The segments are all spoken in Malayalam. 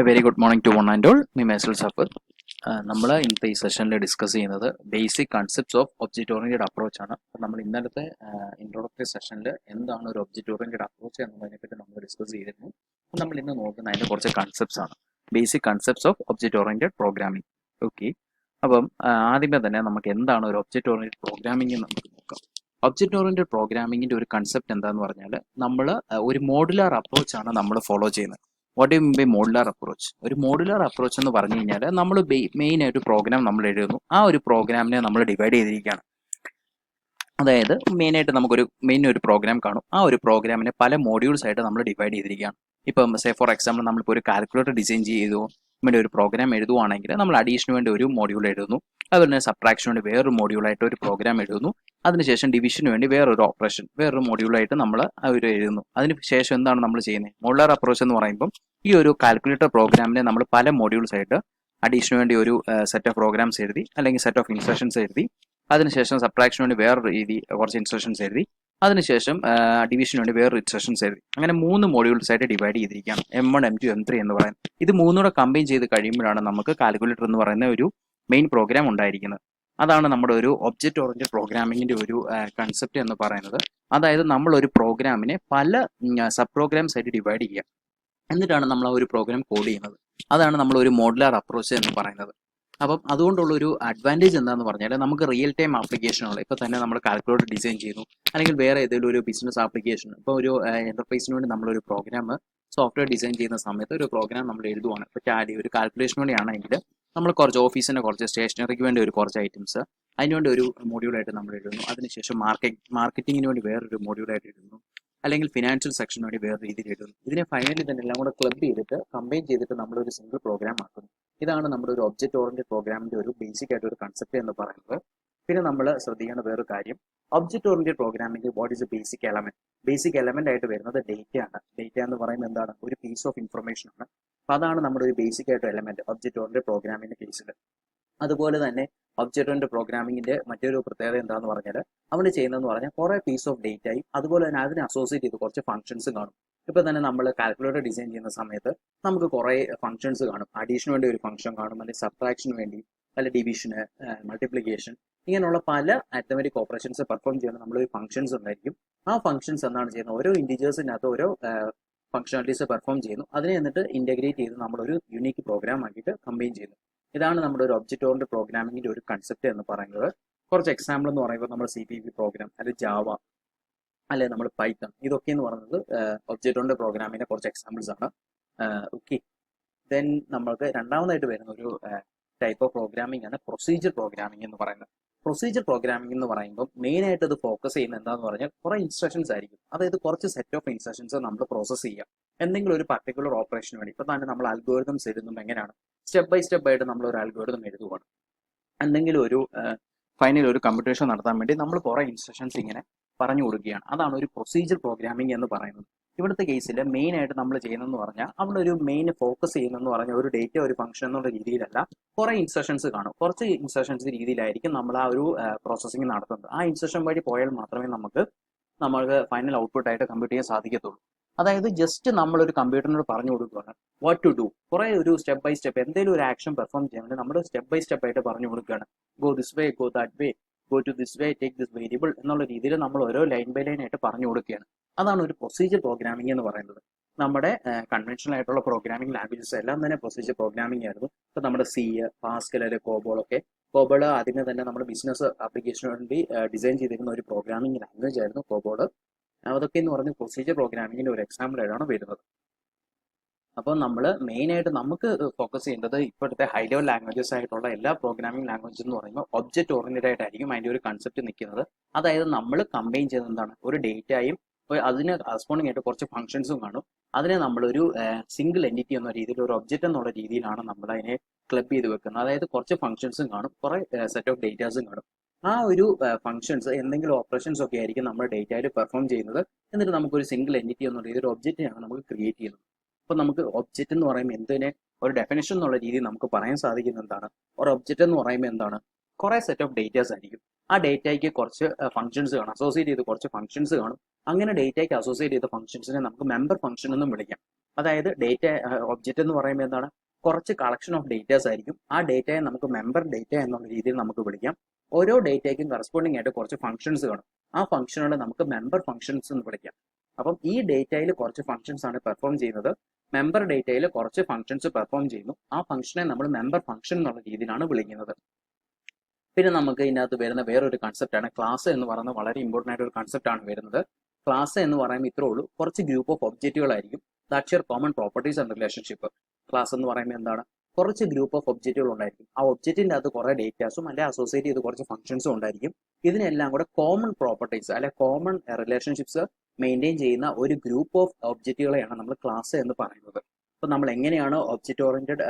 A very good morning to one and all. Me myself Safar. നമ്മൾ ഇന്നത്തെ ഈ സെഷനിൽ ഡിസ്കസ് ചെയ്യുന്നത് basic concepts of object oriented approach ആണ്. നമ്മൾ ഇന്നലത്തെ ഇൻട്രോഡക്ടറി സെഷനിൽ എന്താണ് ഒരു ഒബ്ജക്റ്റ് ഓറിയന്റഡ് അപ്രോച്ച് എന്നതിനെ പറ്റി നമ്മൾ ഡിസ്കസ് ചെയ്തിരുന്നു. നമ്മൾ ഇന്ന് നോക്കുന്ന അതിന്റെ കുറച്ച് കൺസെപ്റ്റ്സ് ആണ്, basic concepts of object oriented programming. Okay, അപ്പം ആദ്യമേ തന്നെ നമുക്ക് എന്താണ് ഒരു ഒബ്ജക്റ്റ് ഓറിയന്റഡ് പ്രോഗ്രാമിംഗ് എന്ന് നമുക്ക് നോക്കാം. ഒബ്ജക്റ്റ് ഓറിയന്റഡ് പ്രോഗ്രാമിംഗിന്റെ ഒരു കൺസെപ്റ്റ് എന്താന്ന് പറഞ്ഞാൽ നമ്മൾ ഒരു മോഡുലാർ അപ്രോച്ച് ആണ് നമ്മൾ ഫോളോ ചെയ്യുന്നത്. What you mean by modular approach? ഒരു മോഡുലാർ അപ്രോച്ച് എന്ന് പറഞ്ഞു കഴിഞ്ഞാൽ നമ്മൾ മെയിൻ ആയിട്ട് പ്രോഗ്രാം നമ്മൾ എഴുതുന്നു, ആ ഒരു പ്രോഗ്രാമിനെ നമ്മൾ ഡിവൈഡ് ചെയ്തിരിക്കുകയാണ്. അതായത് മെയിനായിട്ട് നമുക്കൊരു ഒരു പ്രോഗ്രാം കാണും, ആ ഒരു പ്രോഗ്രാമിനെ പല മോഡ്യൂൾസ് ആയിട്ട് നമ്മൾ ഡിവൈഡ് ചെയ്തിരിക്കുകയാണ്. ഇപ്പം സേ ഫോർ എക്സാമ്പിൾ നമ്മളിപ്പോൾ ഒരു കാൽക്കുലേറ്റർ ഡിസൈൻ ചെയ്തു വേണ്ടി ഒരു പ്രോഗ്രാം എഴുതുവാണെങ്കിൽ നമ്മൾ അഡീഷന് വേണ്ടി ഒരു മോഡ്യൂൾ എഴുതുന്നു, അതുപോലെ തന്നെ സബ്ട്രാക്ഷന് വേണ്ടി വേറൊരു മോഡ്യൂളായിട്ട് ഒരു പ്രോഗ്രാം എഴുതുന്നു, അതിനുശേഷം ഡിവിഷന് വേണ്ടി വേറൊരു ഓപ്പറേഷൻ വേറൊരു മോഡ്യൂളായിട്ട് നമ്മൾ ഒരു എഴുതുന്നു. അതിനുശേഷം എന്താണ് നമ്മൾ ചെയ്യുന്നത്? മോഡുലാർ അപ്രോച്ച് എന്ന് പറയുമ്പം ഈ ഒരു കാൽക്കുലേറ്റർ പ്രോഗ്രാമിനെ നമ്മൾ പല മോഡ്യൂൾസ് ആയിട്ട് അഡീഷന് വേണ്ടി ഒരു സെറ്റ് ഓഫ് പ്രോഗ്രാംസ് എഴുതി, അല്ലെങ്കിൽ സെറ്റ് ഓഫ് ഇൻസ്ട്രക്ഷൻസ് എഴുതി, അതിനുശേഷം സബ്ട്രാക്ഷന് വേണ്ടി വേറൊരു രീതി കുറച്ച് ഇൻസ്ട്രക്ഷൻസ് എഴുതി, അതിനുശേഷം ഡിവിഷന് വേണ്ടി വേറൊരു ഇൻസ്ട്രക്ഷൻസ് എഴുതി. അങ്ങനെ 3 മോഡ്യൂൾസ് ആയിട്ട് ഡിവൈഡ് ചെയ്തിരിക്കുകയാണ്, M1, M2, M3 എന്ന് പറയുന്നത്. ഇത് മൂന്നൂടെ കമ്പൈൻ ചെയ്ത് കഴിയുമ്പോഴാണ് നമുക്ക് കാൽക്കുലേറ്റർ എന്ന് പറയുന്ന ഒരു മെയിൻ പ്രോഗ്രാം ഉണ്ടായിരിക്കുന്നത്. അതാണ് നമ്മുടെ ഒരു ഒബ്ജക്റ്റ് ഓറിയന്റഡ് പ്രോഗ്രാമിംഗിന്റെ ഒരു കൺസെപ്റ്റ് എന്ന് പറയുന്നത്. അതായത് നമ്മൾ ഒരു പ്രോഗ്രാമിനെ പല സബ് പ്രോഗ്രാംസ് ആയിട്ട് ഡിവൈഡ് ചെയ്യുക, എന്നിട്ടാണ് നമ്മൾ ആ ഒരു പ്രോഗ്രാം കോഡ് ചെയ്യുന്നത്. അതാണ് നമ്മൾ ഒരു മോഡുലാർ അപ്രോച്ച് എന്ന് പറയുന്നത്. അപ്പം അതുകൊണ്ടുള്ള ഒരു അഡ്വാൻറ്റേജ് എന്താണെന്ന് പറഞ്ഞാൽ നമുക്ക് റിയൽ ടൈം ആപ്ലിക്കേഷനുകൾ ഇപ്പോൾ തന്നെ നമ്മൾ കാൽക്കുലേറ്റർ ഡിസൈൻ ചെയ്യുന്നു, അല്ലെങ്കിൽ വേറെ ഏതെങ്കിലും ഒരു ബിസിനസ് ആപ്ലിക്കേഷൻ, ഇപ്പോൾ ഒരു എന്റർപ്രൈസിന് വേണ്ടി നമ്മളൊരു പ്രോഗ്രാം സോഫ്റ്റ്വെയർ ഡിസൈൻ ചെയ്യുന്ന സമയത്ത് ഒരു പ്രോഗ്രാം നമ്മൾ എഴുതുവാണ്. ഇപ്പോൾ ടാലി ഒരു കാൽക്കുലേഷൻ വേണ്ടിയാണെങ്കിൽ നമ്മൾ കുറച്ച് ഓഫീസിൻ്റെ കുറച്ച് സ്റ്റേഷനറിക്ക് വേണ്ടി ഒരു കുറച്ച് ഐറ്റംസ് അതിനുവേണ്ടി ഒരു മോഡ്യൂളായിട്ട് നമ്മൾ എഴുതുന്നു, അതിനുശേഷം മാർക്കറ്റിങ്ങിന് വേണ്ടി വേറൊരു മോഡ്യൂളായിട്ട് എഴുതുന്നു, അല്ലെങ്കിൽ ഫിനാൻഷ്യൽ സെക്ഷന് വേണ്ടി വേറെ രീതിയിൽ എഴുതുന്നു. ഇതിനെ ഫൈനലി തന്നെ എല്ലാം കൂടെ ക്ലബ് ചെയ്തിട്ട് കമ്പൈൻ ചെയ്തിട്ട് നമ്മളൊരു സിംഗിൾ പ്രോഗ്രാം ആക്കുന്നു. ഇതാണ് നമ്മുടെ ഒരു ഒബ്ജക്റ്റ് ഓറിയന്റഡ് പ്രോഗ്രാമിന്റെ ഒരു ബേസിക് ആയിട്ട് ഒരു കൺസെപ്റ്റ് എന്ന് പറയുന്നത്. പിന്നെ നമ്മൾ ശ്രദ്ധിക്കേണ്ട വേറൊരു കാര്യം, object oriented programming what is A basic element? Basic element ആയിട്ട് വരുന്നത് ഡേറ്റ ആണ്. ഡേറ്റ എന്ന് പറയുന്നത് എന്താണ്? ഒരു പീസ് ഓഫ് ഇൻഫർമേഷൻ ആണ്. അപ്പോൾ അതാണ് നമ്മുടെ ഒരു ബേസിക് ആയിട്ട് എലമെന്റ് ഒബ്ജക്റ്റ് ഓറിയന്റഡ് പ്രോഗ്രാമിന്റെ കേസിൽ. അതുപോലെ തന്നെ ഒബ്ജക്റ്റ് ഓറിയന്റഡ് പ്രോഗ്രാമിംഗിന്റെ മറ്റൊരു പ്രത്യേകത എന്താണെന്ന് പറഞ്ഞാൽ അവിടെ ചെയ്യുന്നതെന്ന് പറഞ്ഞാൽ കുറേ പീസ് ഓഫ് ഡേറ്റയും അതുപോലെ തന്നെ അതിനെ അസോസിയേറ്റ് ചെയ്ത് കുറച്ച് ഫംഗ്ഷൻസും കാണും. ഇപ്പോൾ തന്നെ നമ്മൾ കാൽക്കുലേറ്റർ ഡിസൈൻ ചെയ്യുന്ന സമയത്ത് നമുക്ക് കുറേ ഫംഗ്ഷൻസ് കാണും. അഡീഷന് വേണ്ടി ഒരു ഫംഗ്ഷൻ കാണും, അല്ലെങ്കിൽ സബ്ട്രാക്ഷന് വേണ്ടി, അല്ലെങ്കിൽ ഡിവിഷന്, മൾട്ടിപ്ലിക്കേഷൻ, ഇങ്ങനെയുള്ള പല അരിത്മെറ്റിക് ഓപ്പറേഷൻസ് പെർഫോം ചെയ്യുന്ന നമ്മളൊരു ഫംഗ്ഷൻസ് ഉണ്ടായിരിക്കും. ആ ഫംഗ്ഷൻസ് എന്താണ് ചെയ്യുന്നത്? ഓരോ ഇൻഡിജേഴ്സിനകത്ത് ഓരോ ഫംഗ്ഷനാലിറ്റീസ് പെർഫോം ചെയ്യുന്നു, അതിനെ എന്നിട്ട് ഇന്റഗ്രേറ്റ് ചെയ്ത് നമ്മളൊരു യൂണിക് പ്രോഗ്രാം ആക്കിയിട്ട് കമ്പൈൻ ചെയ്യുന്നു. ഇതാണ് നമ്മുടെ ഒരു ഒബ്ജക്റ്റ് ഓറിയന്റഡ് പ്രോഗ്രാമിംഗിന്റെ ഒരു കൺസെപ്റ്റ് എന്ന് പറയുന്നത്. കുറച്ച് എക്സാമ്പിൾ എന്ന് പറയുമ്പോൾ നമ്മൾ CPP പ്രോഗ്രാം, അല്ലെങ്കിൽ ജാവ, അല്ലെ നമ്മൾ പൈത്തൺ, ഇതൊക്കെ എന്ന് പറയുന്നത് ഒബ്ജക്റ്റ് ഓറിയന്റഡ് പ്രോഗ്രാമിന്റെ കുറച്ച് എക്സാമ്പിൾസ് ആണ്. ഓക്കെ, ദെൻ നമ്മൾക്ക് രണ്ടാമതായിട്ട് വരുന്ന ഒരു ടൈപ്പ് ഓഫ് പ്രോഗ്രാമിംഗ് ആണ് പ്രൊസീജിയർ പ്രോഗ്രാമിംഗ് എന്ന് പറയുന്നത്. പ്രൊസീജിയർ പ്രോഗ്രാമിംഗ് എന്ന് പറയുമ്പോൾ മെയിൻ ആയിട്ട് അത് ഫോക്കസ് ചെയ്യുന്നത് എന്താണെന്ന് പറഞ്ഞാൽ കുറേ ഇൻസ്ട്രക്ഷൻസ് ആയിരിക്കും. അതായത് കുറച്ച് സെറ്റ് ഓഫ് ഇൻസ്ട്രക്ഷൻസ് നമ്മൾ പ്രോസസ് ചെയ്യുക എന്തെങ്കിലും ഒരു പർട്ടിക്കുലർ ഓപ്പറേഷന് വേണ്ടി. ഇപ്പോൾ തന്നെ നമ്മൾ അൽഗോരിതംസ് എഴുതുമ്പോൾ എങ്ങനെയാണ് സ്റ്റെപ്പ് ബൈ സ്റ്റെപ്പ് ആയിട്ട് നമ്മൾ ഒരു അൽഗോരിതം എഴുതുകയാണ്. എന്തെങ്കിലും ഒരു ഫൈനൽ ഒരു കമ്പ്യൂട്ടേഷൻ നടത്താൻ വേണ്ടി നമ്മൾ കുറേ ഇൻസ്ട്രക്ഷൻസ് ഇങ്ങനെ പറഞ്ഞു കൊടുക്കുകയാണ്. അതാണ് ഒരു പ്രൊസീജിയർ പ്രോഗ്രാമിംഗ് എന്ന് പറയുന്നത്. ഇവിടുത്തെ കേസിൽ മെയിൻ ആയിട്ട് നമ്മൾ ചെയ്യുന്നതെന്ന് പറഞ്ഞാൽ അവിടെ ഒരു മെയിൻ ഫോക്കസ് ചെയ്യുന്നതെന്ന് പറഞ്ഞാൽ ഒരു ഡേറ്റ ഒരു ഫംഗ്ഷൻ എന്നുള്ള രീതിയിലല്ല, കുറേ ഇൻസ്ട്രക്ഷൻസ് കാണും. കുറച്ച് ഇൻസ്ട്രക്ഷൻസ് രീതിയിലായിരിക്കും നമ്മൾ ആ ഒരു പ്രോസസ്സിംഗ് നടത്തുന്നത്. ആ ഇൻസ്ട്രക്ഷൻ വഴി പോയാൽ മാത്രമേ നമുക്ക് ഫൈനൽ ഔട്ട്പുട്ട് ആയിട്ട് കമ്പ്യൂട്ട് ചെയ്യാൻ സാധിക്കത്തുള്ളൂ. അതായത് ജസ്റ്റ് നമ്മളൊരു കമ്പ്യൂട്ടറിനോട് പറഞ്ഞു കൊടുക്കുകയാണ് വാട്ട് ടു ഡു. കുറേ ഒരു സ്റ്റെപ്പ് ബൈ സ്റ്റെപ്പ് എന്തെങ്കിലും ഒരു ആക്ഷൻ പെർഫോം ചെയ്യാൻ വേണ്ടി നമ്മൾ സ്റ്റെപ്പ് ബൈ സ്റ്റെപ്പ് ആയിട്ട് പറഞ്ഞു കൊടുക്കുകയാണ്. Go this way, go that way, go to this way, take this variable എന്നുള്ള രീതിയിൽ നമ്മൾ ഓരോ ലൈൻ ബൈ ലൈൻ ആയിട്ട് പറഞ്ഞു കൊടുക്കുകയാണ്. അതാണ് ഒരു പ്രൊസീജിയർ പ്രോഗ്രാമിംഗ് എന്ന് പറയുന്നത്. നമ്മുടെ കൺവെൻഷണൽ ആയിട്ടുള്ള പ്രോഗ്രാമിംഗ് ലാംഗ്വേജസ് എല്ലാം തന്നെ പ്രൊസീജിയർ പ്രോഗ്രാമിംഗ് ആയിരുന്നു. ഇപ്പോൾ നമ്മുടെ C, പാസ്കൽ, അല്ലെങ്കിൽ കോബോളൊക്കെ. കോബോൾ ആദ്യമേ തന്നെ നമ്മുടെ ബിസിനസ് ആപ്ലിക്കേഷന് വേണ്ടി ഡിസൈൻ ചെയ്തിരുന്ന ഒരു പ്രോഗ്രാമിംഗ് ലാംഗ്വേജ് ആയിരുന്നു കോബോൾ. അതൊക്കെ എന്ന് പറഞ്ഞ് പ്രൊസീജിയർ പ്രോഗ്രാമിങ്ങിന്റെ ഒരു എക്സാമ്പിൾ ആയിട്ടാണ് വരുന്നത്. അപ്പോൾ നമ്മൾ മെയിൻ ആയിട്ട് നമുക്ക് ഫോക്കസ് ചെയ്യേണ്ടത് ഇപ്പോഴത്തെ ഹൈ ലെവൽ ലാംഗ്വേജസ് ആയിട്ടുള്ള എല്ലാ പ്രോഗ്രാമിംഗ് ലാംഗ്വേജ് എന്ന് പറയുമ്പോൾ ഒബ്ജക്റ്റ് ഓറിയന്റഡ് ആയിട്ടായിരിക്കും അതിന്റെ ഒരു കൺസെപ്റ്റ് നിൽക്കുന്നത്. അതായത് നമ്മൾ കമ്പൈൻ ചെയ്യുന്നത് എന്താണ്? ഒരു ഡേറ്റയും അതിന് കറസ്പോണ്ടിങ് ആയിട്ട് കുറച്ച് ഫംഗ്ഷൻസും കാണും. അതിനെ നമ്മളൊരു സിംഗിൾ എൻറ്റിറ്റി എന്ന രീതിയിൽ ഒരു ഒബ്ജക്റ്റ് എന്നുള്ള രീതിയിലാണ് നമ്മൾ അതിനെ ക്ലബ് ചെയ്ത് വെക്കുന്നത്. അതായത് കുറച്ച് ഫംഗ്ഷൻസും കാണും, കുറേ സെറ്റ് ഓഫ് ഡേറ്റാസും കാണും. ആ ഒരു ഫംഗ്ഷൻസ് എന്തെങ്കിലും ഓപ്പറേഷൻസ് ഒക്കെ ആയിരിക്കും നമ്മുടെ ഡേറ്റയിൽ പെർഫോം ചെയ്യുന്നത്. എന്നിട്ട് നമുക്കൊരു സിംഗിൾ എൻറ്റിറ്റി എന്നുള്ള രീതിയിൽ ഒരു ഒബ്ജക്റ്റിനെയാണ് നമുക്ക് ക്രിയേറ്റ് ചെയ്യുന്നത്. അപ്പോൾ നമുക്ക് ഒബ്ജക്റ്റ് എന്ന് പറയുമ്പോൾ എന്തിനെ ഒരു ഡെഫിനേഷൻ എന്നുള്ള രീതിയിൽ നമുക്ക് പറയാൻ സാധിക്കുന്ന എന്താണ്? ഒരു ഒബ്ജക്റ്റ് എന്ന് പറയുമ്പോൾ എന്താണ്? കുറേ സെറ്റ് ഓഫ് ഡേറ്റാസ് ആയിരിക്കും. ആ ഡേറ്റയ്ക്ക് കുറച്ച് ഫംഗ്ഷൻസ് കാണും, അസോസിയേറ്റ് ചെയ്ത് കുറച്ച് ഫംഗ്ഷൻസ് കാണും. അങ്ങനെ ഡേറ്റയ്ക്ക് അസോസിയേറ്റ് ചെയ്ത ഫംഗ്ഷൻസിനെ നമുക്ക് മെമ്പർ ഫംഗ്ഷൻ എന്നും വിളിക്കാം. അതായത് ഡേറ്റ ഒബ്ജക്റ്റ് എന്ന് പറയുമ്പോൾ എന്താണ്, കുറച്ച് കളക്ഷൻ ഓഫ് ഡേറ്റാസ് ആയിരിക്കും. ആ ഡേറ്റയെ നമുക്ക് മെമ്പർ ഡേറ്റ എന്നുള്ള രീതിയിൽ നമുക്ക് വിളിക്കാം. ഓരോ ഡേറ്റയ്ക്കും കറസ്പോണ്ടിങ് ആയിട്ട് കുറച്ച് ഫംഗ്ഷൻസ് കാണും. ആ ഫംഗ്ഷനുകളെ നമുക്ക് മെമ്പർ ഫംഗ്ഷൻസ് എന്ന് വിളിക്കാം. അപ്പം ഈ ഡേറ്റയിൽ കുറച്ച് ഫംഗ്ഷൻസ് ആണ് പെർഫോം ചെയ്യുന്നത്. മെമ്പർ ഡേറ്റയിൽ കുറച്ച് ഫംഗ്ഷൻസ് പെർഫോം ചെയ്യുന്നു. ആ ഫംഗ്ഷനെ നമ്മൾ മെമ്പർ ഫംഗ്ഷൻ എന്നുള്ള രീതിയിലാണ് വിളിക്കുന്നത്. പിന്നെ നമുക്ക് ഇതിനകത്ത് വരുന്ന വേറൊരു കൺസെപ്റ്റ് ആണ് ക്ലാസ് എന്ന് പറയുന്നത്. വളരെ ഇമ്പോർട്ടൻ്റ് ആയിട്ട് ഒരു കൺസെപ്റ്റ് ആണ് വരുന്നത്. ക്ലാസ് എന്ന് പറയുമ്പോൾ ഇത്രേ ഉള്ളൂ, കുറച്ച് ഗ്രൂപ്പ് ഓഫ് ഒബ്ജക്റ്റുകളായിരിക്കും. That's your common properties and relationship. Class എന്ന് പറയുമ്പോൾ എന്താണ്, കുറച്ച് ഗ്രൂപ്പ് ഓഫ് ഒബ്ജക്റ്റുകൾ ഉണ്ടായിരിക്കും. ആ ഒബ്ജക്റ്റിൻ്റെ അകത്ത് കുറേ ഡേറ്റാസും അല്ലെങ്കിൽ അസോസിയേറ്റ് ചെയ്ത് കുറച്ച് ഫംഗ്ഷൻസും ഉണ്ടായിരിക്കും. ഇതിനെല്ലാം കൂടെ കോമൺ പ്രോപ്പർട്ടീസ് അല്ലെ കോമൺ റിലേഷൻഷിപ്സ് മെയിൻറ്റെയിൻ ചെയ്യുന്ന ഒരു ഗ്രൂപ്പ് ഓഫ് ഒബ്ജക്റ്റുകളെയാണ് നമ്മൾ ക്ലാസ് എന്ന് പറയുന്നത്. അപ്പോൾ നമ്മൾ എങ്ങനെയാണ് ഒബ്ജക്റ്റ് ഓറിയന്റഡ്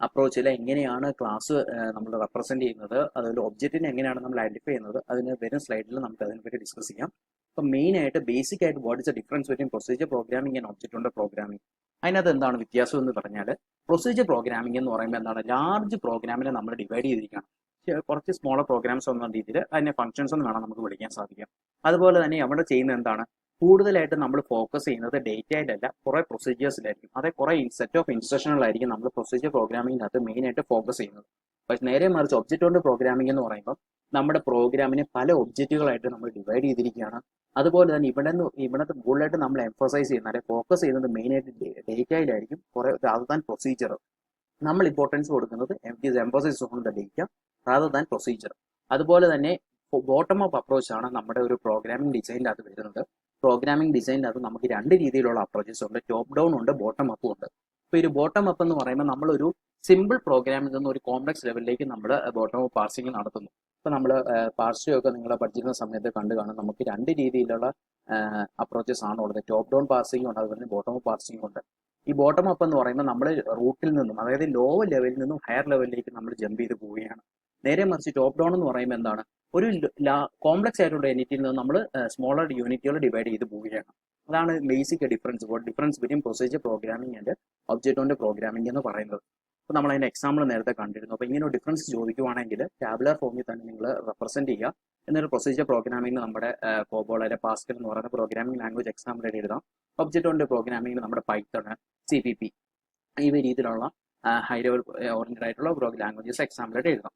അപ്രോച്ചിൽ എങ്ങനെയാണ് ക്ലാസ് നമ്മൾ റെപ്രസെന്റ് ചെയ്യുന്നത്, അതുപോലെ ഒബ്ജക്റ്റിനെ എങ്ങനെയാണ് നമ്മൾ ഐഡന്റിഫൈ ചെയ്യുന്നത്, അതിന് വരും സ്ലൈഡിൽ നമുക്ക് അതിനെപ്പറ്റി ഡിസ്കസ് ചെയ്യാം. അപ്പോൾ മെയിൻ ആയിട്ട് ബേസിക് ആയിട്ട് what is the difference between procedure programming and object oriented programming. അതിനകത്ത് എന്താണ് വ്യത്യാസം എന്ന് പറഞ്ഞാൽ, പ്രൊസീജിയർ പ്രോഗ്രാമിംഗ് എന്ന് പറയുമ്പോൾ എന്താണ്, ലാർജ് പ്രോഗ്രാമിനെ നമ്മൾ ഡിവൈഡ് ചെയ്തിരിക്കുകയാണ്. കുറച്ച് സ്മോളർ പ്രോഗ്രാംസ് എന്ന രീതിയിൽ അതിനെ ഫംഗ്ഷൻസ് എന്ന് വേണം നമുക്ക് വിളിക്കാൻ സാധിക്കാം. അതുപോലെ തന്നെ അവിടെ ചെയ്യുന്നത് എന്താണ്, കൂടുതലായിട്ട് നമ്മൾ ഫോക്കസ് ചെയ്യുന്നത് ഡേറ്റയിലല്ല, കുറെ പ്രൊസീജിയേഴ്സിലായിരിക്കും. അതെ, കുറെ സെറ്റ് ഓഫ് ഇൻസ്ട്രക്ഷനുകളായിരിക്കും നമ്മൾ പ്രൊസീജിയർ പ്രോഗ്രാമിങ്ങിനകത്ത് മെയിൻ ആയിട്ട് ഫോക്കസ് ചെയ്യുന്നത്. പക്ഷേ നേരെ മറിച്ച് ഒബ്ജക്റ്റ് ഓറിയന്റഡ് പ്രോഗ്രാമിംഗ് എന്ന് പറയുമ്പോൾ നമ്മുടെ പ്രോഗ്രാമിനെ പല ഒബ്ജക്റ്റുകളായിട്ട് നമ്മൾ ഡിവൈഡ് ചെയ്തിരിക്കുകയാണ്. അതുപോലെ തന്നെ ഇവിടത്തെ കൂടുതലായിട്ട് നമ്മൾ എംഫസൈസ് ചെയ്യുന്നത് അല്ലെങ്കിൽ ഫോക്കസ് ചെയ്യുന്നത് മെയിൻ ആയിട്ട് ഡേറ്റയിലായിരിക്കും, കുറെ റാദർ ദാൻ പ്രൊസീജിയർ. നമ്മൾ ഇമ്പോർട്ടൻസ് കൊടുക്കുന്നത് emphasize on the data rather than procedure. അതുപോലെ തന്നെ ബോട്ടം അപ്പ് അപ്രോച്ച് ആണ് നമ്മുടെ ഒരു പ്രോഗ്രാമിംഗ് ഡിസൈനിൽ അത് വരുന്നത്. പ്രോഗ്രാമിംഗ് ഡിസൈനിൽ അത് നമുക്ക് രണ്ട് രീതിയിലുള്ള അപ്രോച്ചസ് ഉണ്ട്, ടോപ്പ് ഡൗൺ ഉണ്ട്, ബോട്ടം അപ്പും ഉണ്ട്. ഇപ്പോൾ ഒരു ബോട്ടം അപ്പ് എന്ന് പറയുമ്പോൾ നമ്മളൊരു സിമ്പിൾ പ്രോഗ്രാമിൽ നിന്ന് ഒരു കോംപ്ലക്സ് ലെവലിലേക്ക് നമ്മൾ ബോട്ടം അപ്പ് പാർസിംഗ് നടത്തുന്നു. ഇപ്പോൾ നമ്മൾ പാർസിംഗ് നിങ്ങൾ പഠിച്ചിരുന്ന സമയത്ത് കണ്ടു കാണും, നമുക്ക് രണ്ട് രീതിയിലുള്ള അപ്രോച്ചസ് ആണ് ഉള്ളത്. ടോപ്പ് ഡൗൺ പാർസിംഗ് ഉണ്ട്, അതുപോലെ ബോട്ടം അപ്പ് പാർസിംഗ് ഉണ്ട്. ഈ ബോട്ടം അപ്പ് എന്ന് പറയുമ്പോൾ നമ്മൾ റൂട്ടിൽ നിന്നും, അതായത് ലോവർ ലെവലിൽ നിന്നും ഹയർ ലെവലിലേക്ക് നമ്മൾ ജമ്പ് ചെയ്ത് പോവുകയാണ്. നേരെ മറിച്ച് ടോപ്പ് ഡൗൺ എന്ന് പറയുമ്പോൾ എന്താണ്, ഒരു കോംപ്ലക്സ് ആയിട്ടുള്ള യൂണിറ്റിൽ നിന്ന് നമ്മൾ സ്മോളർ യൂണിറ്റുകൾ ഡിവൈഡ് ചെയ്ത് പോവുകയാണ്. അതാണ് basic difference between procedure programming and object oriented programming എന്ന് പറയുന്നത്. അപ്പോൾ നമ്മൾ അതിന്റെ എക്സാമ്പിൾ നേരത്തെ കണ്ടിരുന്നു. അപ്പോൾ ഇങ്ങനെ ഒരു ഡിഫറൻസ് ചോദിക്കുവാണെങ്കിൽ ടാബുലർ ഫോമിൽ തന്നെ നിങ്ങൾ റെപ്രസെന്റ് ചെയ്യുക. എന്നൊരു പ്രൊസീജിയർ പ്രോഗ്രാമിംഗ് നമ്മുടെ കോബോൾ അല്ലെങ്കിൽ പാസ്കൽ എന്ന് പറയുന്ന പ്രോഗ്രാമിംഗ് ലാംഗ്വേജ് എക്സാമ്പിൾ ആയിട്ട് എഴുതാം. ഒബ്ജക്റ്റ് ഓറിയന്റഡ് പ്രോഗ്രാമിംഗ് നമ്മുടെ പൈത്തൺ, CPP ഈ രീതിയിലുള്ള ഹൈ ലെവൽ ഓറിയന്റഡ് ആയിട്ടുള്ള ലാംഗ്വേജസ് എക്സാമ്പിൾ ആയിട്ട് എഴുതാം.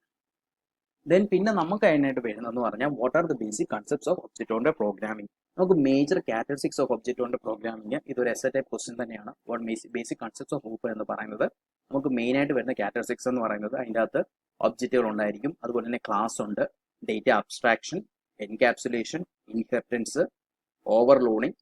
ദെൻ പിന്നെ നമുക്ക് അതിനായിട്ട് വരുന്നതെന്ന് പറഞ്ഞാൽ what are the basic concepts of object oriented programming. നമുക്ക് major characteristics of object oriented programming ഇതൊരു എസ്സേ ടൈപ്പ് ക്വസ്റ്റ്യൻ തന്നെയാണ്. What basic concepts of OOP എന്ന് പറയുന്നത്. നമുക്ക് മെയിൻ ആയിട്ട് വരുന്ന ക്യാരക്ടറിസ്റ്റിക്സ് എന്ന് പറയുന്നത് അതിൻ്റെ അകത്ത് ഒബ്ജക്റ്റുകൾ ഉണ്ടായിരിക്കും, അതുപോലെ തന്നെ ക്ലാസ് ഉണ്ട്, data abstraction, encapsulation, inheritance, overloading,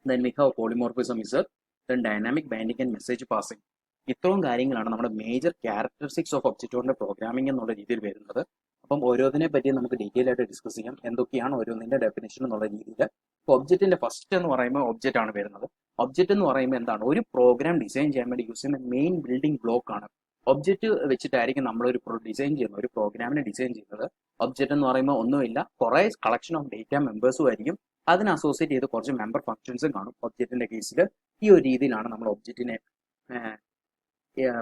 then we have polymorphism ഇസർട്ട്, then dynamic binding and message passing. ഇത്രയും കാര്യങ്ങളാണ് നമ്മുടെ major characteristics of object oriented programming എന്നുള്ള രീതിയിൽ വരുന്നത്. അപ്പം ഓരോന്നിനെ പറ്റി നമുക്ക് ഡീറ്റെയിൽ ആയിട്ട് ഡിസ്കസ് ചെയ്യാം, എന്തൊക്കെയാണ് ഓരോന്നിന്റെ ഡെഫിനേഷൻ എന്നുള്ള രീതിയിൽ. ഇപ്പോൾ ഒബ്ജക്റ്റിന്റെ ഫസ്റ്റ് എന്ന് പറയുമ്പോൾ ഒബ്ജക്റ്റ് ആണ് വരുന്നത്. ഒബ്ജക്റ്റ് എന്ന് പറയുമ്പോൾ എന്താണ്, ഒരു പ്രോഗ്രാം ഡിസൈൻ ചെയ്യാൻ വേണ്ടി യൂസ് ചെയ്യുന്ന മെയിൻ ബിൽഡിംഗ് ബ്ലോക്ക് ആണ്. ഒബ്ജക്റ്റ് വെച്ചിട്ടായിരിക്കും നമ്മളൊരു ഡിസൈൻ ചെയ്യുന്നത്, ഒരു പ്രോഗ്രാമിനെ ഡിസൈൻ ചെയ്യുന്നത്. ഒബ്ജക്റ്റ് എന്ന് പറയുമ്പോൾ ഒന്നുമില്ല, കുറേ കളക്ഷൻ ഓഫ് ഡേറ്റ മെമ്പേഴ്സും ആയിരിക്കും, അതിനെ അസോസിയേറ്റ് ചെയ്ത് കുറച്ച് മെമ്പർ ഫംഗ്ഷൻസും കാണും. ഒബ്ജക്റ്റിന്റെ കേസിൽ ഈ ഒരു രീതിയിലാണ് നമ്മൾ ഒബ്ജക്റ്റിനെ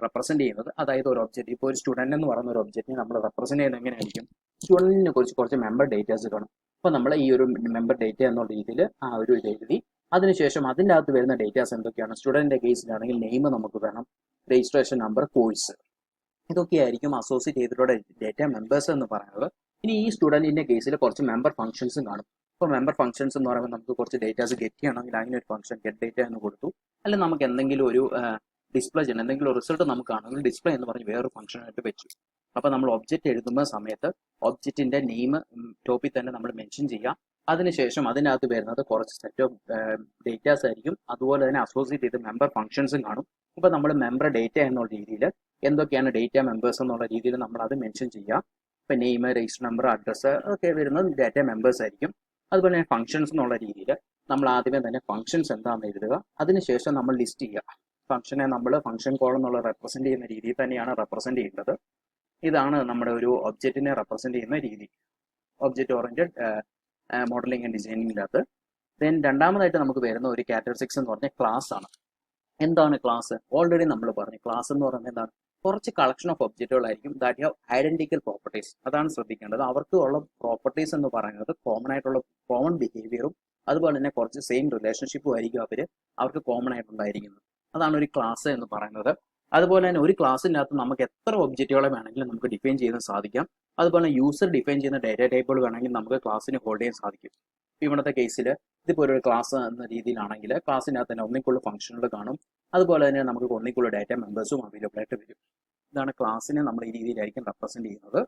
റെപ്രസെന്റ് ചെയ്യുന്നത്. അതായത് ഒരു ഒബ്ജക്റ്റ്, ഇപ്പോൾ ഒരു സ്റ്റുഡന്റ് എന്ന് പറയുന്ന ഒരു ഒബ്ജക്റ്റിനെ നമ്മൾ റെപ്രസെന്റ് ചെയ്യുന്നത് എങ്ങനെയായിരിക്കും, സ്റ്റുഡന്റിനെ കുറിച്ച് കുറച്ച് മെമ്പർ ഡേറ്റാസ് കാണും. അപ്പോൾ നമ്മൾ ഈ ഒരു മെമ്പർ ഡേറ്റ എന്നുള്ള രീതിയിൽ ആ ഒരു ഇത് എഴുതി, അതിനുശേഷം അതിൻ്റെ അകത്ത് വരുന്ന ഡേറ്റാസ് എന്തൊക്കെയാണ്, സ്റ്റുഡന്റിന്റെ കേസിലാണെങ്കിൽ നെയിം നമുക്ക് വേണം, രജിസ്ട്രേഷൻ നമ്പർ, കോഴ്സ്, ഇതൊക്കെയായിരിക്കും അസോസിയേറ്റ് ചെയ്തിട്ടുള്ള ഡേറ്റ മെമ്പേഴ്സ് എന്ന് പറയുന്നത്. ഇനി ഈ സ്റ്റുഡന്റിന്റെ കേസിൽ കുറച്ച് മെമ്പർ ഫംഗ്ഷൻസും കാണും. ഇപ്പോൾ മെമ്പർ ഫംഗ്ഷൻസ് എന്ന് പറയുമ്പോൾ നമുക്ക് കുറച്ച് ഡേറ്റാസ് ഗെറ്റ് ചെയ്യണമെങ്കിൽ അതിനൊരു ഫംഗ്ഷൻ ഗെറ്റ് ഡേറ്റ എന്ന് കൊടുത്തു, അല്ലെങ്കിൽ നമുക്ക് എന്തെങ്കിലും ഒരു ഡിസ്പ്ലേ ചെയ്യണം, എന്തെങ്കിലും റിസൾട്ട് നമുക്കാണെങ്കിൽ ഡിസ്പ്ലേ എന്ന് പറഞ്ഞ് വേറൊരു ഫംഗ്ഷനായിട്ട് വെച്ചു. അപ്പോൾ നമ്മൾ ഒബ്ജക്റ്റ് എഴുതുന്ന സമയത്ത് ഒബ്ജക്റ്റിന്റെ നെയിം ടോപ്പിൽ തന്നെ നമ്മൾ മെൻഷൻ ചെയ്യാം. അതിനുശേഷം അതിനകത്ത് വരുന്നത് കുറച്ച് സെറ്റ് ഓഫ് ഡേറ്റാസ് ആയിരിക്കും, അതുപോലെ തന്നെ അസോസിയേറ്റ് ചെയ്ത് മെമ്പർ ഫംഗ്ഷൻസും കാണും. ഇപ്പോൾ നമ്മൾ മെമ്പർ ഡേറ്റ എന്നുള്ള രീതിയിൽ എന്തൊക്കെയാണ് ഡേറ്റ മെമ്പേഴ്സ് എന്നുള്ള രീതിയിൽ നമ്മൾ അത് മെൻഷൻ ചെയ്യാം. ഇപ്പം നെയിം, രജിസ്റ്റർ നമ്പർ, അഡ്രസ്സ് ഒക്കെ വരുന്നത് ഡേറ്റ മെമ്പേഴ്സ് ആയിരിക്കും. അതുപോലെ തന്നെ ഫംഗ്ഷൻസ് എന്നുള്ള രീതിയിൽ നമ്മൾ ആദ്യമേ തന്നെ ഫംഗ്ഷൻസ് എന്താണെന്ന് എഴുതുക, അതിനുശേഷം നമ്മൾ ലിസ്റ്റ് ചെയ്യുക. ഫംഗ്ഷനെ നമ്മൾ ഫംഗ്ഷൻ കോൾ എന്നുള്ള റെപ്രസെന്റ് ചെയ്യുന്ന രീതിയിൽ തന്നെയാണ് റെപ്രസെന്റ് ചെയ്യുന്നത്. ഇതാണ് നമ്മുടെ ഒരു ഒബ്ജക്റ്റിനെ റെപ്രസെന്റ് ചെയ്യുന്ന രീതി ഒബ്ജക്റ്റ് ഓറിയന്റഡ് മോഡലിംഗ് ആൻഡ് ഡിസൈനിങ്ങിനകത്ത്. ദെൻ രണ്ടാമതായിട്ട് നമുക്ക് വരുന്ന ഒരു ക്യാരക്ടറിസ്റ്റിക്സ് എന്ന് പറഞ്ഞാൽ ക്ലാസ് ആണ്. എന്താണ് ക്ലാസ്? ഓൾറെഡി നമ്മൾ പറഞ്ഞു, ക്ലാസ് എന്ന് പറയുന്നത് എന്താണ്, കുറച്ച് കളക്ഷൻ ഓഫ് ഒബ്ജക്റ്റുകളായിരിക്കും ദാറ്റ് ഹാവ് ഐഡന്റിക്കൽ പ്രോപ്പർട്ടീസ്. അതാണ് ശ്രദ്ധിക്കേണ്ടത്. അവർക്ക് ഉള്ള പ്രോപ്പർട്ടീസ് എന്ന് പറയുന്നത് കോമൺ ബിഹേവിയറും അതുപോലെ തന്നെ കുറച്ച് സെയിം റിലേഷൻഷിപ്പും ആയിരിക്കും അവർക്ക് കോമൺ ആയിട്ടുണ്ടായിരിക്കുന്നത്. അതാണ് ഒരു ക്ലാസ് എന്ന് പറയുന്നത്. അതുപോലെ തന്നെ ഒരു ക്ലാസ്സിനകത്ത് നമുക്ക് എത്ര ഒബ്ജക്റ്റുകളെ വേണമെങ്കിലും നമുക്ക് ഡിഫൈൻ ചെയ്യാൻ സാധിക്കാം. അതുപോലെ യൂസർ ഡിഫൈൻ ചെയ്യുന്ന ഡേറ്റ ടൈപ്പുകൾ വേണമെങ്കിൽ നമുക്ക് ക്ലാസ്സിന് ഹോൾഡ് ചെയ്യാൻ സാധിക്കും. ഇവിടുത്തെ കേസിൽ ഇതിപ്പോൾ ഒരു ക്ലാസ് എന്ന രീതിയിലാണെങ്കിൽ ക്ലാസ്സിനകത്ത് തന്നെ ഒന്നിക്കുള്ള ഫംഗ്ഷനുകൾ കാണും. അതുപോലെ തന്നെ നമുക്ക് ഒന്നിക്കുള്ള ഡാറ്റ മെമ്പേഴ്സും അവൈലബിൾ ആയിട്ട് വരും. ഇതാണ് ക്ലാസ്സിനെ നമ്മൾ ഈ രീതിയിലായിരിക്കും റെപ്രസെന്റ് ചെയ്യുന്നത്.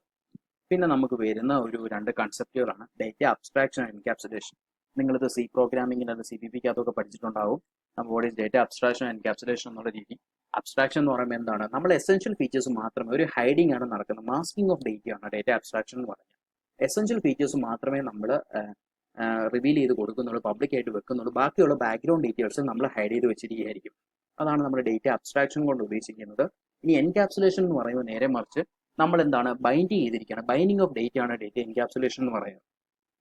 പിന്നെ നമുക്ക് വരുന്ന രണ്ട് കൺസെപ്റ്റുകളാണ് ഡേറ്റ അബ്സ്ട്രാക്ഷൻ ആൻഡ് എൻക്യാപ്സുലേഷൻ. നിങ്ങളിത് സി പ്രോഗ്രാമിങ്ങിന് അല്ലെങ്കിൽ CPP-ക്കകത്തൊക്കെ പഠിച്ചിട്ടുണ്ടാവും. What is data abstraction and encapsulation എന്നുള്ള രീതി. അബ്സ്ട്രാക്ഷൻ എന്ന് പറയുമ്പോൾ എന്താണ്? നമ്മൾ എസെൻഷ്യൽ ഫീച്ചേഴ്സ് മാത്രമേ, ഒരു ഹൈഡിങ് ആണ് നടക്കുന്നത്, മാസ്കിംഗ് ഓഫ് ഡേറ്റ ആണ് ഡേറ്റ അബ്സ്ട്രാക്ഷൻ എന്ന് പറയുന്നത്. എസെൻഷ്യൽ ഫീച്ചേഴ്സ് മാത്രമേ നമ്മൾ റിവീൽ ചെയ്ത് കൊടുക്കുന്നുള്ളൂ, പബ്ലിക് ആയിട്ട് വെക്കുന്നുള്ളൂ. ബാക്കിയുള്ള ബാക്ക്ഗ്രൗണ്ട് ഡീറ്റെയിൽസ് നമ്മൾ ഹൈഡ് ചെയ്ത് വെച്ചിരിക്കുകയായിരിക്കും. അതാണ് നമ്മൾ ഡേറ്റ അബ്സ്ട്രാക്ഷൻ കൊണ്ട് ഉദ്ദേശിക്കുന്നത്. ഇനി എൻക്യാപ്സുലേഷൻ എന്ന് പറയുമ്പോൾ നേരെ മറിച്ച് നമ്മൾ എന്താണ് ബൈൻഡ് ചെയ്തിരിക്കുകയാണ്. ബൈൻഡിങ് ഓഫ് ഡേറ്റ ആണ് ഡേറ്റ എൻക്യാപ്സുലേഷൻ എന്ന് പറയുന്നത്.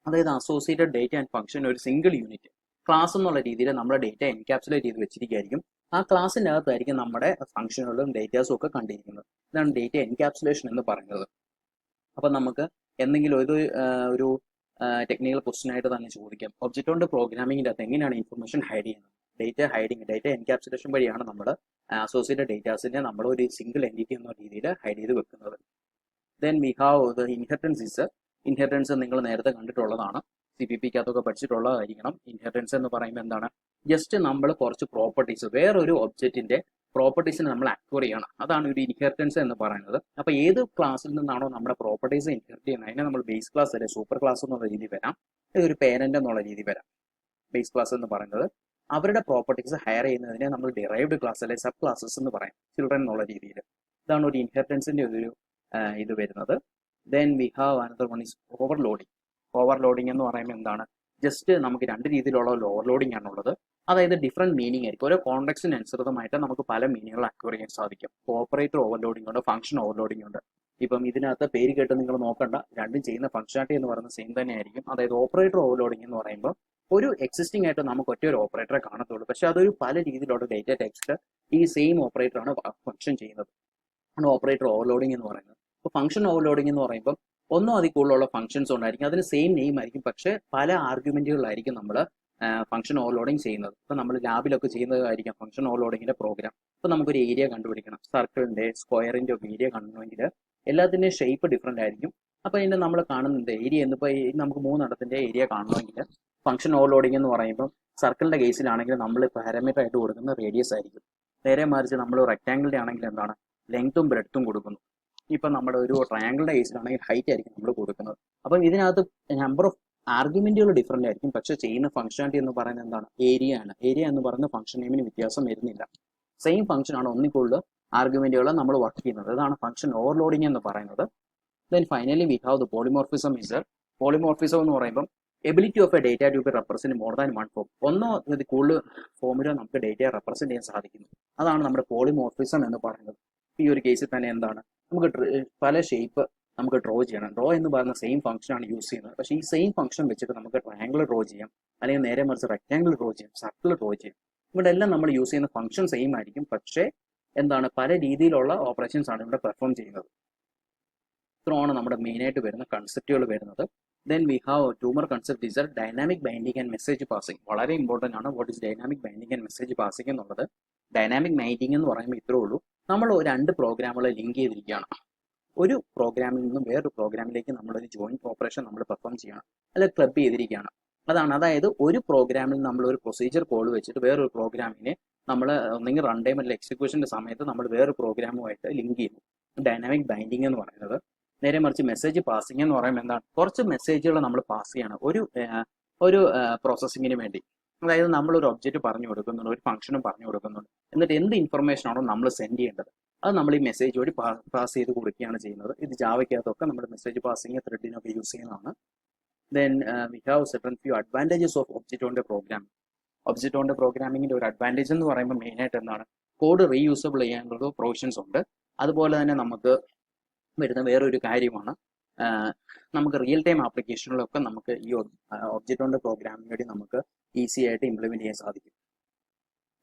അതായത് അസോസിയേറ്റഡ് ഡേറ്റ ആൻഡ് ഫംഗ്ഷൻ ഒരു സിംഗിൾ യൂണിറ്റ് ക്ലാസ് എന്നുള്ള രീതിയിൽ നമ്മുടെ ഡേറ്റ എൻക്യാപ്സുലേറ്റ് ചെയ്ത് വെച്ചിരിക്കുകയായിരിക്കും. ആ ക്ലാസ്സിൻ്റെ അകത്തായിരിക്കും നമ്മുടെ ഫംഗ്ഷനുകളും ഡേറ്റാസും ഒക്കെ കണ്ടിരിക്കുന്നത്. ഇതാണ് ഡേറ്റ എൻക്യാപ്സുലേഷൻ എന്ന് പറയുന്നത്. അപ്പം നമുക്ക് എന്തെങ്കിലും ഒരു ടെക്നിക്കൽ ക്വസ്റ്റ്യൻ ആയിട്ട് തന്നെ ചോദിക്കാം. ഒബ്ജക്റ്റ് ഓറിയന്റഡ് പ്രോഗ്രാമിങ്ങിൻ്റെ അകത്ത് എങ്ങനെയാണ് ഇൻഫർമേഷൻ ഹൈഡ് ചെയ്യുന്നത്? ഡേറ്റ എൻക്യാപ്സുലേഷൻ വഴിയാണ് നമ്മൾ അസോസിയേറ്റഡ് ഡേറ്റാസിനെ നമ്മൾ ഒരു സിംഗിൾ എൻറ്റിറ്റി എന്ന രീതിയിൽ ഹൈഡ് ചെയ്ത് വെക്കുന്നത്. Then we have the inheritance നിങ്ങൾ നേരത്തെ കണ്ടിട്ടുള്ളതാണ്, CPP-ക്കകത്തൊക്കെ പഠിച്ചിട്ടുള്ളതായിരിക്കണം. ഇൻഹെറിറ്റൻസ് എന്ന് പറയുമ്പോൾ എന്താണ്? ജസ്റ്റ് നമ്മൾ കുറച്ച് പ്രോപ്പർട്ടീസ്, വേറൊരു ഒബ്ജക്റ്റിന്റെ പ്രോപ്പർട്ടീസിനെ നമ്മൾ അക്വയർ ചെയ്യണം. അതാണ് ഒരു ഇൻഹെറിറ്റൻസ് എന്ന് പറയുന്നത്. അപ്പോൾ ഏത് ക്ലാസ്സിൽ നിന്നാണോ നമ്മുടെ പ്രോപ്പർട്ടീസ് ഇൻഹെറിറ്റ് ചെയ്യുന്നത് അതിനെ നമ്മൾ ബേസ് ക്ലാസ് അല്ലെങ്കിൽ സൂപ്പർ ക്ലാസ് എന്നുള്ള രീതി വരാം, ഇതൊരു പേരന്റ് എന്നുള്ള രീതി വരാം. ബേസ് ക്ലാസ് എന്ന് പറയുന്നത് അവരുടെ പ്രോപ്പർട്ടീസ് ഹയർ ചെയ്യുന്നതിനെ നമ്മൾ ഡിറൈവ്ഡ് ക്ലാസ് അല്ലെങ്കിൽ സബ് ക്ലാസ്സസ് എന്ന് പറയാം, ചിൽഡ്രൻ എന്നുള്ള രീതിയിൽ. ഇതാണ് ഒരു ഇൻഹെറിറ്റൻസിന്റെ ഇത് വരുന്നത്. Then we have another one is overloading. Overloading എന്ന് പറയുമ്പോൾ എന്താണ്? ജസ്റ്റ് നമുക്ക് രണ്ട് രീതിയിലുള്ള ഓവർലോഡിങ് ആണുള്ളത്. അതായത് ഡിഫറെന്റ് മീനിങ് ആയിരിക്കും. ഓരോ കോൺടെക്സ്റ്റിന് അനുസൃതമായിട്ട് നമുക്ക് പല മീനിങ്ങുകൾ അക്വയർ ചെയ്യാൻ സാധിക്കും. ഓപ്പറേറ്റർ ഓവർലോഡിംഗ് ഉണ്ട്, ഫംഗ്ഷൻ ഓവർലോഡിംഗ് ഉണ്ട്. ഇപ്പം ഇതിനകത്ത് പേര് കേട്ട് നിങ്ങൾ നോക്കണ്ട, രണ്ടും ചെയ്യുന്ന ഫംഗ്ഷനാലിറ്റി എന്ന് പറയുന്നത് സെയിം തന്നെ ആയിരിക്കും. അതായത് ഓപ്പറേറ്റർ ഓവർലോഡിംഗ് എന്ന് പറയുമ്പോൾ ഒരു എക്സിസ്റ്റിംഗ് ആയിട്ട് നമുക്ക് ഒറ്റ ഒരു ഓപ്പറേറ്ററെ കാണത്തുള്ളൂ. പക്ഷെ അതൊരു പല രീതിയിലുള്ള ഡേറ്റ ടൈപ്സിൽ ഈ സെയിം ഓപ്പറേറ്റർ ആണ് ഫംഗ്ഷൻ ചെയ്യുന്നത്. ആണ് ഓപ്പറേറ്റർ ഓവർലോഡിംഗ് എന്ന് പറയുന്നത്. ഇപ്പോൾ ഫംഗ്ഷൻ ഓവർലോഡിംഗ് എന്ന് പറയുമ്പോൾ ഒന്നോ അതിൽ കൂടുതലുള്ള ഫംഗ്ഷൻസ് ഉണ്ടായിരിക്കും, അതിന് സെയിം നെയിം ആയിരിക്കും, പക്ഷേ പല ആർഗ്യുമെന്റുകളിലായിരിക്കും നമ്മൾ ഫംഗ്ഷൻ ഓവർലോഡിംഗ് ചെയ്യുന്നത്. ഇപ്പോൾ നമ്മൾ ലാബിലൊക്കെ ചെയ്യുന്നതായിരിക്കും ഫംഗ്ഷൻ ഓവർലോഡിങ്ങിന്റെ പ്രോഗ്രാം. ഇപ്പോൾ നമുക്കൊരു ഏരിയ കണ്ടുപിടിക്കണം, സർക്കിളിന്റെ സ്ക്വയറിന്റെ ഒക്കെ ഏരിയ കാണണമെങ്കിൽ എല്ലാത്തിൻ്റെയും ഷേപ്പ് ഡിഫറെന്റ് ആയിരിക്കും. അപ്പോൾ ഇതിന്റെ നമ്മൾ കാണുന്നത് ഏരിയ എന്നിപ്പോൾ നമുക്ക് 3 ഇടത്തിന്റെ ഏരിയ കാണണമെങ്കിൽ ഫംഗ്ഷൻ ഓവർലോഡിംഗ് എന്ന് പറയുമ്പോൾ സർക്കിളിന്റെ കേസിലാണെങ്കിൽ നമ്മൾ പാരാമീറ്റർ ആയിട്ട് കൊടുക്കുന്ന റേഡിയസ് ആയിരിക്കും. നേരെ മറിച്ച് നമ്മൾ റെക്ടാങ്കിളിന്റെ ആണെങ്കിൽ എന്താണ്? ലെങ്ത്തും ബ്രെഡ്ത്തും കൊടുക്കുന്നു. ഇപ്പം നമ്മുടെ ഒരു ട്രയാങ്കിളിന്റെ കേസിലാണെങ്കിൽ ഹൈറ്റ് ആയിരിക്കും നമ്മൾ കൊടുക്കുന്നത്. അപ്പം ഇതിനകത്ത് നമ്പർ ഓഫ് ആർഗ്യുമെന്റുകൾ ഡിഫറെന്റ് ആയിരിക്കും, പക്ഷെ ചെയ്യുന്ന ഫംഗ്ഷനാലിറ്റി എന്ന് പറയുന്നത് എന്താണ്? ഏരിയ ആണ്. ഏരിയ എന്ന് പറയുന്ന ഫംഗ്ഷൻ നെയിമിന് വ്യത്യാസം വരുന്നില്ല. സെയിം ഫംഗ്ഷൻ ആണ്, ഒന്നിൽ കൂടുതൽ ആർഗ്യുമെന്റുകൾ നമ്മൾ വർക്ക് ചെയ്യുന്നത്. ഇതാണ് ഫംഗ്ഷൻ ഓവർലോഡിംഗ് എന്ന് പറയുന്നത്. Then finally we have the polymorphism is. Polymorphism എന്ന് പറയുമ്പോൾ ability of a data to be represent more than one form. ഒന്നോ ഇത് കൂടുതൽ ഫോമിൽ നമുക്ക് ഡേറ്റയെ റെപ്രസെന്റ് ചെയ്യാൻ സാധിക്കുന്നു. അതാണ് നമ്മുടെ പോളിമോർഫിസം എന്ന് പറയുന്നത്. ഈ ഒരു കേസിൽ തന്നെ എന്താണ്? നമുക്ക് പല ഷേപ്പ് നമുക്ക് ഡ്രോ ചെയ്യണം. ഡ്രോ എന്ന് പറയുന്ന സെയിം ഫംഗ്ഷൻ ആണ് യൂസ് ചെയ്യുന്നത്. പക്ഷേ ഈ സെയിം ഫംഗ്ഷൻ വെച്ചിട്ട് നമുക്ക് ട്രയാങ്കിൾ ഡ്രോ ചെയ്യാം, അല്ലെങ്കിൽ നേരെ മറിച്ച് റെക്ടാങ്കിൾ ഡ്രോ ചെയ്യാം, സർക്കിൾ ഡ്രോ ചെയ്യാം. ഇവിടെ എല്ലാം നമ്മൾ യൂസ് ചെയ്യുന്ന ഫംഗ്ഷൻ സെയിം ആയിരിക്കും, പക്ഷേ എന്താണ്? പല രീതിയിലുള്ള ഓപ്പറേഷൻസ് ആണ് ഇവിടെ പെർഫോം ചെയ്യുന്നത്. ഇത്രയാണ് നമ്മുടെ മെയിൻ ആയിട്ട് വരുന്ന കൺസെപ്റ്റുകൾ വരുന്നത്. Then we have two more concept is dynamic binding and message passing. വളരെ ഇമ്പോർട്ടൻ്റ് ആണ്. What is dynamic binding and message passing എന്നുള്ളത്? ഡൈനാമിക് ബൈൻഡിങ് എന്ന് പറയുമ്പോൾ ഇത്രേ ഉള്ളൂ, നമ്മൾ രണ്ട് പ്രോഗ്രാമുകളെ ലിങ്ക് ചെയ്തിരിക്കുകയാണ്. ഒരു പ്രോഗ്രാമിൽ നിന്നും വേറൊരു പ്രോഗ്രാമിലേക്ക് നമ്മളൊരു ജോയിന്റ് ഓപ്പറേഷൻ നമ്മൾ പെർഫോം ചെയ്യണം, അല്ലെങ്കിൽ ക്ലബ് ചെയ്തിരിക്കുകയാണ്. അതായത് ഒരു പ്രോഗ്രാമിൽ നമ്മൾ ഒരു പ്രൊസീജിയർ കോൾ വെച്ചിട്ട് വേറൊരു പ്രോഗ്രാമിനെ നമ്മൾ ഒന്നെങ്കിൽ റൺ ടൈം അല്ലെങ്കിൽ എക്സിക്യൂഷന്റെ സമയത്ത് നമ്മൾ വേറൊരു പ്രോഗ്രാമുമായിട്ട് ലിങ്ക് ചെയ്യുന്നു. ഡൈനാമിക് ബൈൻഡിങ് എന്ന് പറയുന്നത്. നേരെ മറിച്ച് മെസ്സേജ് പാസിംഗ് എന്ന് പറയുമ്പോൾ എന്താണ്? കുറച്ച് മെസ്സേജുകൾ നമ്മൾ പാസ് ചെയ്യണം ഒരു പ്രോസസ്സിങ്ങിന് വേണ്ടി. അതായത് നമ്മളൊരു ഒബ്ജക്റ്റ് പറഞ്ഞു കൊടുക്കുന്നുണ്ട്, ഒരു ഫംഗ്ഷനും പറഞ്ഞു കൊടുക്കുന്നുണ്ട്, എന്നിട്ട് എന്ത് ഇൻഫർമേഷൻ ആണോ നമ്മൾ സെൻഡ് ചെയ്യേണ്ടത് അത് നമ്മൾ ഈ മെസ്സേജ് വഴി പാസ് ചെയ്ത് കൊടുക്കുകയാണ് ചെയ്യുന്നത്. ഇത് ജാവയ്ക്കകത്തൊക്കെ നമ്മൾ മെസ്സേജ് പാസിംഗ് ത്രെഡിനൊക്കെ യൂസ് ചെയ്യുന്നതാണ്. Then we have certain few advantages of object oriented programming. Object oriented പ്രോഗ്രാമിംഗിന്റെ ഒരു അഡ്വാൻറ്റേജ് എന്ന് പറയുമ്പോൾ മെയിനായിട്ട് എന്താണ്? കോഡ് റീയൂസബിൾ ചെയ്യാനുള്ള പ്രൊവിഷൻസ് ഉണ്ട്. അതുപോലെ തന്നെ നമുക്ക് വരുന്ന വേറൊരു കാര്യമാണ്, നമുക്ക് റിയൽ ടൈം ആപ്ലിക്കേഷനുകളൊക്കെ നമുക്ക് ഈ ഒബ്ജക്റ്റ് ഓറിയന്റഡ് പ്രോഗ്രാമിംഗ് വഴി നമുക്ക് ഈസി ആയിട്ട് ഇംപ്ലിമെന്റ് ചെയ്യാൻ സാധിക്കും.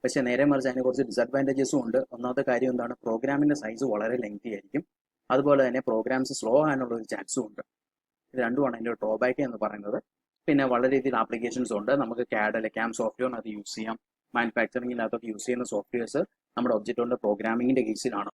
പക്ഷേ നേരെ മറിച്ച് അതിന് കുറച്ച് ഡിസഡ്വാൻറ്റേജസും ഉണ്ട്. ഒന്നാമത്തെ കാര്യം എന്താണ്, പ്രോഗ്രാമിൻ്റെ സൈസ് വളരെ ലെങ്തി ആയിരിക്കും. അതുപോലെ തന്നെ പ്രോഗ്രാംസ് സ്ലോ ആകാനുള്ള ഒരു ചാൻസും ഉണ്ട്. ഇത് രണ്ടുമാണ് അതിൻ്റെ ഡ്രോബാക്ക് എന്ന് പറയുന്നത്. പിന്നെ വളരെ രീതിയിൽ ആപ്ലിക്കേഷൻസ് ഉണ്ട്. നമുക്ക് CAD അല്ലെ CAM സോഫ്റ്റ്വെയറിനകത്ത് യൂസ് ചെയ്യാം. മാനുഫാക്ചറിങ്ങിനകത്തൊക്കെ യൂസ് ചെയ്യുന്ന സോഫ്റ്റ്വെയർസ് നമ്മുടെ ഒബ്ജക്റ്റ് ഓറിയന്റഡ് പ്രോഗ്രാമിങ്ങിൻ്റെ കേസിലാണ്